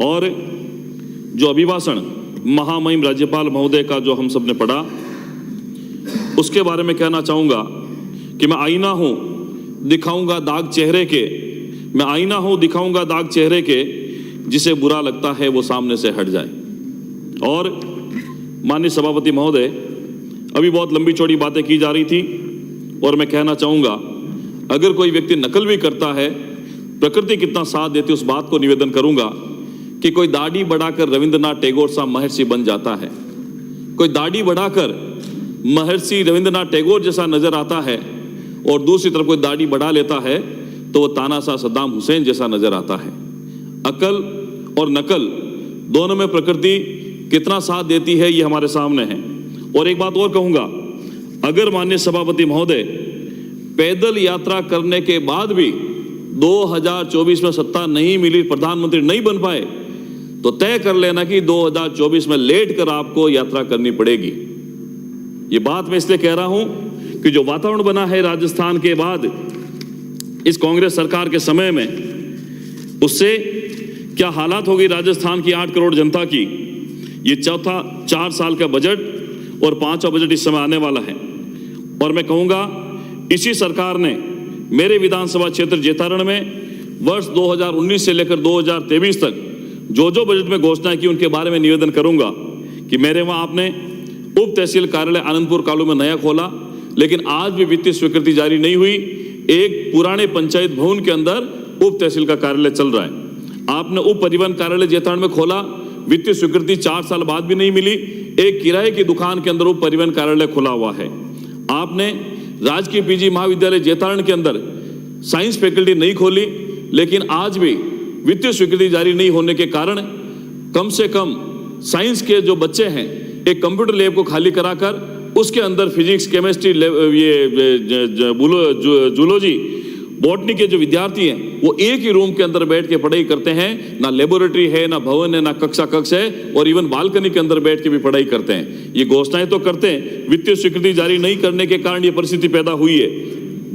और जो अभिभाषण महामहिम राज्यपाल महोदय का जो हम सब ने पढ़ा, उसके बारे में कहना चाहूँगा कि मैं आईना हूँ दिखाऊंगा दाग चेहरे के, मैं आईना हूँ दिखाऊंगा दाग चेहरे के, जिसे बुरा लगता है वो सामने से हट जाए। और माननीय सभापति महोदय, अभी बहुत लंबी चौड़ी बातें की जा रही थी और मैं कहना चाहूँगा, अगर कोई व्यक्ति नकल भी करता है, प्रकृति कितना साथ देती है उस बात को निवेदन करूँगा कि कोई दाढ़ी बढ़ाकर रविंद्रनाथ टैगोर सा महर्षि बन जाता है, कोई दाढ़ी बढ़ाकर महर्षि रविंद्रनाथ टैगोर जैसा नजर आता है, और दूसरी तरफ कोई दाढ़ी बढ़ा लेता है तो वो तानाशाह सद्दाम हुसैन जैसा नजर आता है। अकल और नकल दोनों में प्रकृति कितना साथ देती है ये हमारे सामने है। और एक बात और कहूंगा, अगर माननीय सभापति महोदय पैदल यात्रा करने के बाद भी 2024 में सत्ता नहीं मिली, प्रधानमंत्री नहीं बन पाए, तो तय कर लेना कि 2024 में लेट कर आपको यात्रा करनी पड़ेगी। ये बात मैं इसलिए कह रहा हूं कि जो वातावरण बना है राजस्थान के बाद इस कांग्रेस सरकार के समय में, उससे क्या हालात होगी राजस्थान की 8 करोड़ जनता की। ये चौथा 4 साल का बजट और 5वां बजट इस समय आने वाला है, और मैं कहूंगा इसी सरकार ने मेरे विधानसभा क्षेत्र जेतारण में वर्ष 2019 से लेकर 2023 तक जो जो बजट में घोषणाएं की उनके बारे में निवेदन करूंगा कि मेरे वहां आपने उप तहसील कार्यालय आनंदपुर कालू में नया खोला, लेकिन आज भी वित्तीय स्वीकृति जारी नहीं हुई। एक पुराने पंचायत भवन के अंदर उप तहसील का कार्यालय चल रहा है। आपने उप परिवहन कार्यालय जेतारण में खोला, वित्तीय स्वीकृति 4 साल बाद भी नहीं मिली। एक किराए की दुकान के अंदर उप परिवहन कार्यालय खुला हुआ है। आपने राजकीय पीजी महाविद्यालय जेतारण के अंदर साइंस फैकल्टी नहीं खोली, लेकिन आज भी वित्तीय स्वीकृति जारी नहीं होने के कारण कम से कम साइंस के जो बच्चे हैं एक कंप्यूटर लैब को खाली कराकर उसके अंदर फिजिक्स, केमिस्ट्री, जूलॉजी, बॉटनी के जो विद्यार्थी हैं वो एक ही रूम के अंदर बैठ के पढ़ाई करते हैं। ना लेबोरेटरी है, ना भवन है, ना कक्षा कक्ष है, और इवन बालकनी के अंदर बैठ के भी पढ़ाई करते हैं। ये घोषणाएं तो करते हैं, वित्तीय स्वीकृति जारी नहीं करने के कारण ये परिस्थिति पैदा हुई है।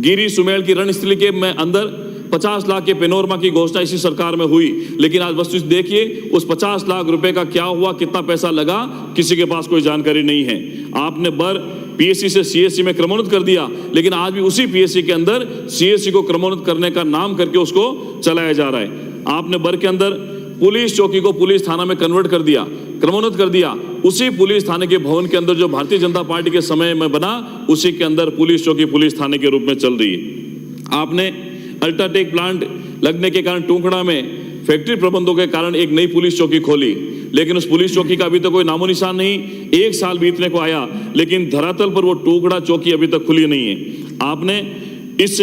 गिरी सुमेल की रणस्थली के में अंदर 50 लाख के पेनोरमा की घोषणा इसी सरकार में हुई, लेकिन आज वस्तु देखिए उस 50 लाख रुपए का क्या हुआ, कितना पैसा लगा, किसी के पास कोई जानकारी नहीं है। आपने पीएससी से सीएससी में क्रमोन्नत कर दिया, लेकिन आज भी उसी पीएससी के अंदर सीएससी को क्रमोन्नत करने का नाम करके उसको चलाया जा रहा है। आपने बर के अंदर पुलिस चौकी को पुलिस थाना में कन्वर्ट कर दिया, क्रमोन्नत कर दिया। उसी पुलिस थाने के भवन के अंदर जो भारतीय जनता पार्टी के समय में बना, उसी के अंदर पुलिस चौकी पुलिस थाने के रूप में चल रही है। आपने अल्ट्राटेक प्लांट लगने के कारण टुकड़ा में फैक्ट्री प्रबंधों के कारण एक नई पुलिस चौकी खोली, लेकिन उस पुलिस चौकी का अभी तक कोई नामो निशान नहीं। 1 साल बीतने को आया, लेकिन धरातल पर वो टुकड़ा चौकी अभी तक खुली नहीं है। आपने इस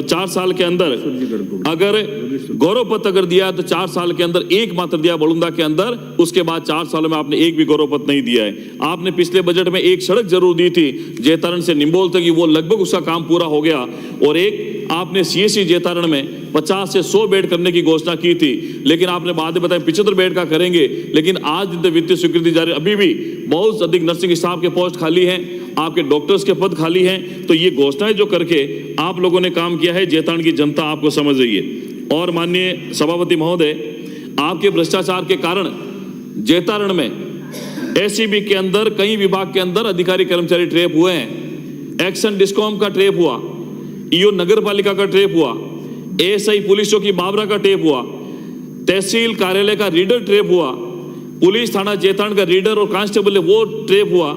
4 साल के अंदर अगर गौरव पथ अगर दिया तो 4 साल के अंदर एक मात्र दिया बलुंदा के अंदर, उसके बाद 4 सालों में आपने एक भी गौरव पथ नहीं दिया है। आपने पिछले बजट में एक सड़क जरूर दी थी जेतारण से निम्बोल तक, वो लगभग उसका काम पूरा हो गया। और एक आपने सीएससी जेतारण में 50 से 100 बेड करने की घोषणा की थी, लेकिन आपने बाद में बताया 75 बेड का करेंगे, लेकिन आज वित्तीय स्वीकृति जारी, अभी भी बहुत अधिक नर्सिंग स्टाफ के पोस्ट खाली हैं, आपके डॉक्टर्स के पद खाली हैं। तो ये घोषणाएं जो करके आप लोगों ने काम किया है, जेतारण की जनता आपको समझ रही है। और माननीय सभापति महोदय, आपके भ्रष्टाचार के कारण जेतारण में एसीबी के अंदर कई विभाग के अंदर अधिकारी कर्मचारी ट्रेप हुए हैं। एक्शन डिस्कॉम का ट्रेप हुआ, ईओ नगर पालिका का ट्रेप हुआ, एएसआई पुलिस चौकी बाबरा का ट्रेप हुआ, तहसील कार्यालय का रीडर ट्रेप हुआ, पुलिस थाना जेतारण का रीडर और कांस्टेबल वो ट्रेप हुआ।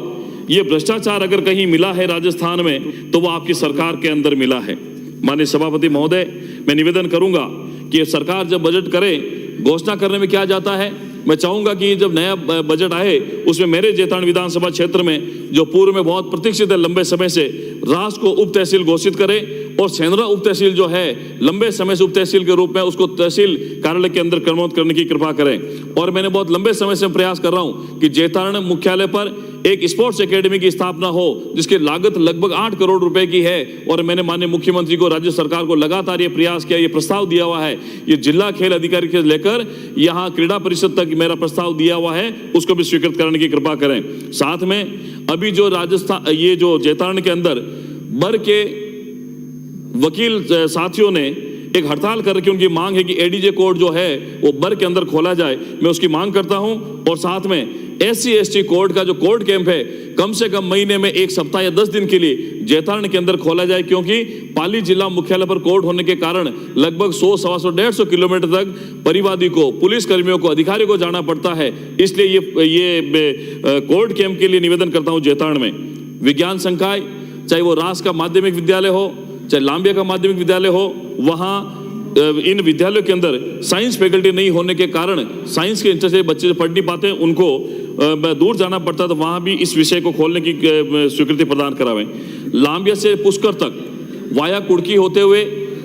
ये भ्रष्टाचार अगर कहीं मिला है राजस्थान में तो वो आपकी सरकार के अंदर मिला है। माननीय सभापति महोदय, मैं निवेदन करूंगा कि सरकार जब बजट करे, घोषणा करने में क्या जाता है, मैं चाहूंगा कि जब नया बजट आए उसमें मेरे जेतारण विधानसभा क्षेत्र में जो पूर्व में बहुत प्रतीक्षित है लंबे समय से, रास को उप तहसील घोषित करे, और सेंद्रा उप तहसील जो है लंबे समय से उप तहसील के रूप में उसको तहसील कार्यालय के अंदर क्रमोन्नत करने की कृपा करें। और मैंने बहुत लंबे समय से प्रयास कर रहा हूं कि जेतारण मुख्यालय पर एक स्पोर्ट्स एकेडमी की स्थापना हो, जिसकी लागत लगभग 8 करोड़ रुपए की है। और मैंने माननीय मुख्यमंत्री को, राज्य सरकार को लगातार ये प्रयास किया, ये प्रस्ताव दिया हुआ है। ये जिला खेल अधिकारी से लेकर यहाँ क्रीड़ा परिषद तक मेरा प्रस्ताव दिया हुआ है, उसको भी स्वीकृत करने की कृपा करें। साथ में अभी जो राजस्थान, ये जो जेतारण के अंदर बर के वकील साथियों ने एक हड़ताल करके उनकी मांग है कि एडीजे कोड जो है वो बर के अंदर खोला जाए। मैं उसकी मांग करता हूं। और साथ में SC/ST कोड का जो कोर्ट कैंप है कम से कम महीने में 1 सप्ताह या 10 दिन के लिए जैतारण के अंदर खोला जाए, क्योंकि पाली जिला मुख्यालय पर कोर्ट होने के कारण लगभग 100, 125, 150 किलोमीटर तक परिवादी को, पुलिस कर्मियों को, अधिकारियों को जाना पड़ता है। इसलिए ये कोर्ट कैंप के लिए निवेदन करता हूं जैतारण में। विज्ञान संकाय, चाहे वो रास का माध्यमिक विद्यालय हो, चाहे लांबिया का माध्यमिक विद्यालय हो, वहां इन विद्यालयों के अंदर साइंस फैकल्टी नहीं होने के कारण साइंस के इंटरेस्ट से बच्चे पढ़ नहीं पाते, उनको दूर जाना पड़ता, तो वहां भी इस विषय को खोलने की स्वीकृति प्रदान करावें। लांबिया से पुष्कर तक वाया कुड़की होते हुए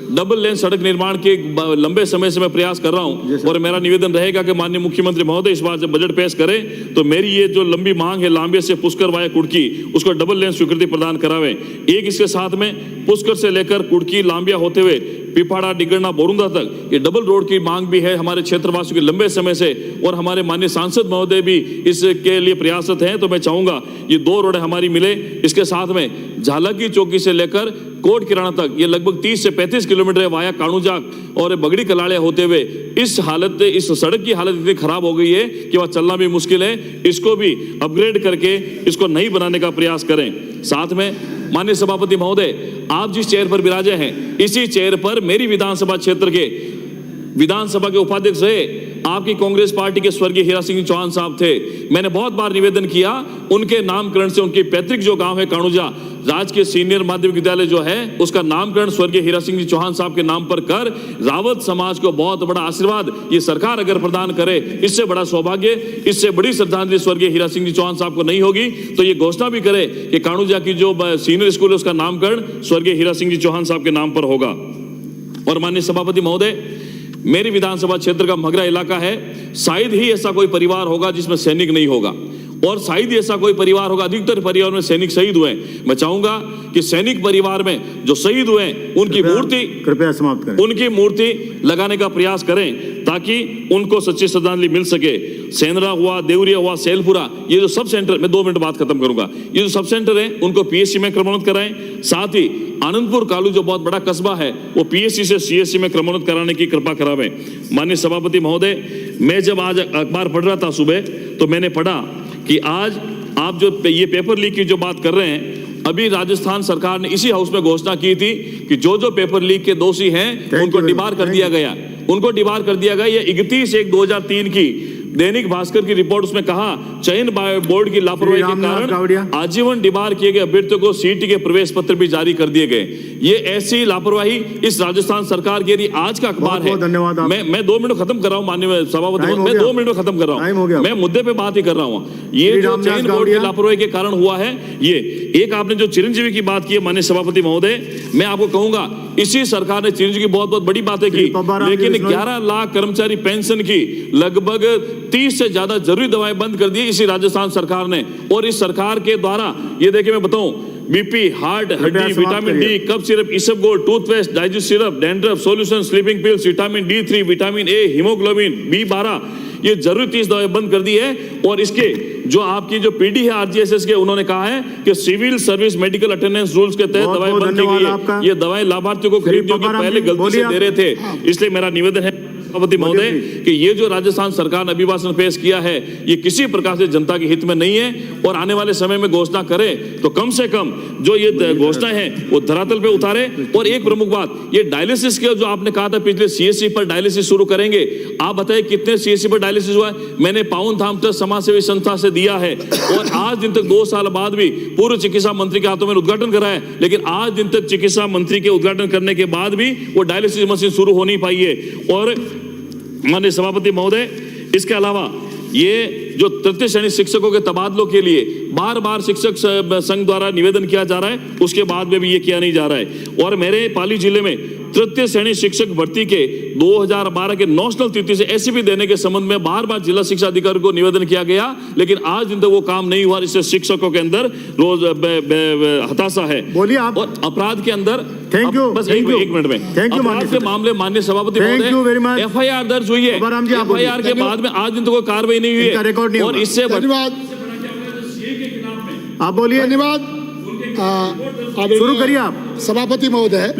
डबल लेन सड़क निर्माण के लंबे समय से मैं प्रयास कर रहा हूं, और मेरा निवेदन रहेगा कि माननीय मुख्यमंत्री महोदय इस बार जब बजट पेश करें तो मेरी ये जो लंबी मांग है लांबिया से पुष्कर वाया कुड़की, उसको डबल लेन स्वीकृति प्रदान करावें। एक इसके साथ में पुष्कर से लेकर कुड़की लांबिया होते हुए पिपाड़ा, डिगरना, बोरुंदा तक ये डबल रोड की मांग भी है हमारे क्षेत्रवासियों के लंबे समय से, और हमारे माननीय सांसद महोदय भी इसके लिए प्रयासरत हैं। तो मैं चाहूंगा ये 2 रोड हमारी मिले। इसके साथ में झालकी चौकी से लेकर कोट किराना तक ये लगभग 30 से 35 किलोमीटर है वाया काणूजाक और बगड़ी कलाड़िया होते हुए। इस सड़क की हालत इतनी खराब हो गई है कि वह चलना भी मुश्किल है। इसको भी अपग्रेड करके इसको नई बनाने का प्रयास करें। साथ में माननीय सभापति महोदय, आप जिस चेयर पर विराजे हैं, इसी चेयर पर मेरी विधानसभा क्षेत्र के विधानसभा के उपाध्यक्ष रहे आपकी कांग्रेस पार्टी के स्वर्गीय हीरा सिंह चौहान साहब थे। मैंने बहुत बार निवेदन किया उनके नामकरण से, उनके पैतृक जो गांव है काणूजा, राजकीय सीनियर माध्यमिक विद्यालय जो है उसका नामकरण स्वर्गीय हीरा सिंह चौहान साहब के नाम पर कर रावत समाज को बहुत बड़ा आशीर्वाद ये सरकार अगर प्रदान करे, इससे बड़ा सौभाग्य, इससे बड़ी श्रद्धांजलि स्वर्गीय हीरा सिंह चौहान साहब को नहीं होगी। तो ये घोषणा भी करे कि काणूजा की जो सीनियर स्कूल है उसका नामकरण स्वर्गीय हीरा सिंह चौहान साहब के नाम पर होगा। और माननीय सभापति महोदय, मेरी विधानसभा क्षेत्र का मगरा इलाका है, शायद ही ऐसा कोई परिवार होगा जिसमें सैनिक नहीं होगा, और शायद ही ऐसा कोई परिवार होगा, अधिकतर परिवार में सैनिक शहीद हुए। मैं चाहूंगा कि सैनिक परिवार में जो शहीद हुए उनकी मूर्ति, कृपया समाप्त करें, उनकी मूर्ति लगाने का प्रयास करें ताकि उनको सच्ची श्रद्धांजलि मिल सके। सेंद्रा हुआ, देवरिया हुआ, सेलपुरा, ये जो सब सेंटर, मैं 2 मिनट बात खत्म करूंगा, ये जो सब सेंटर है उनको PSC में क्रमोन्नत कराएं। साथ ही आनंदपुर कालू जो बहुत बड़ा कस्बा है वो PSC से CSC में क्रमोन्नत कराने की कृपा करावें। माननीय सभापति महोदय, मैं जब आज अखबार पढ़ रहा था सुबह तो मैंने पढ़ा कि आज आप जो ये पेपर लीक की जो बात कर रहे हैं, अभी राजस्थान सरकार ने इसी हाउस में घोषणा की थी कि जो पेपर लीक के दोषी हैं उनको डिबार कर दिया गया, उनको डिबार कर दिया गया। ये 31/1/2003 की दैनिक भास्कर की रिपोर्ट, उसमें कहा चयन बोर्ड की लापरवाही के कारण आजीवन डिबार किए गए अभ्यर्थियों को सीटी के प्रवेश पत्र भी जारी कर दिए गए। ये ऐसी लापरवाही इस राजस्थान सरकार की, यदि आज का अखबार है, मैं 2 मिनट खत्म कर रहा हूं माननीय सभापति, मैं 2 मिनट में खत्म कर रहा हूं, मैं मुद्दे पे बात ही कर रहा हूं। ये जो चयन बोर्ड की लापरवाही के कारण हुआ है, ये एक आपने जो चिरंजीवी की बात की है माननीय सभापति महोदय, मैं आपको कहूंगा इसी सरकार ने चिरंजीवी की बहुत बड़ी बातें की, लेकिन 11 लाख कर्मचारी पेंशन की लगभग 30 से ज्यादा जरूरी दवाएं बंद कर दी इसी राजस्थान सरकार ने। और इस सरकार के द्वारा ये देखिए मैं बताऊं, बीपी, हार्ट, हड्डी, विटामिन डी, कफ सिरप, इसबगोल्ड, toothpaste, digest syrup, dandruff solution, sleeping pills, vitamin D3, vitamin A, haemoglobin B12, ये जरूरी 30 दवाएं बंद कर दी है। और इसके जो आपकी जो PD है RGSS के, उन्होंने कहा है कि civil service medical attendance rules के तहत दवाएं बंद की गई है। ये दवाएं लाभार्थियों को खरीदने की पहले गलती से दे रहे थे। इसलिए मेरा निवेदन है सभापति महोदय कि ये जो राजस्थान सरकार ने अभिभाषण पेश किया है ये किसी प्रकार से जनता के हित में नहीं है, और आने वाले समय में घोषणा करें तो कम से कम जो ये घोषणा है वो धरातल पे उतारे। और एक प्रमुख बात, ये डायलिसिस के जो आपने कहा था पिछले CSC पर डायलिसिस शुरू करेंगे, आप बताइए कितने CSC पर डायलिसिस हुआ है? मैंने पावन धाम ट्रस्ट समाज सेवी संस्था से दिया है, और आज दिन तक 2 साल बाद भी पूर्व चिकित्सा मंत्री के हाथों में उद्घाटन करा है, लेकिन आज दिन तक चिकित्सा मंत्री के उद्घाटन करने के बाद भी वो डायलिसिस मशीन शुरू हो नहीं पाई है। और माननीय सभापति महोदय, इसके अलावा ये जो तृतीय श्रेणी शिक्षकों के तबादलों के लिए बार शिक्षक संघ द्वारा निवेदन किया जा रहा है, उसके बाद में भी ये किया नहीं जा रहा है। और मेरे पाली जिले में तृतीय श्रेणी शिक्षक भर्ती के 2012 के नेशनल तिथि से SCP देने के संबंध में बार जिला शिक्षा अधिकारी को निवेदन किया गया, लेकिन आज दिन तक वो काम नहीं हुआ। इससे शिक्षकों के अंदर रोज हताशा है। बोलिए आप। और अपराध के अंदर, थैंक यू, बस एक मिनट में, अपराध के मामले माननीय सभापति महोदय, FIR दर्ज हुई है, FIR के बाद में आज दिन तक कोई कार्रवाई नहीं हुई है। और इससे धन्यवाद, आप बोलिए। धन्यवाद, शुरू करिए आप सभापति महोदय।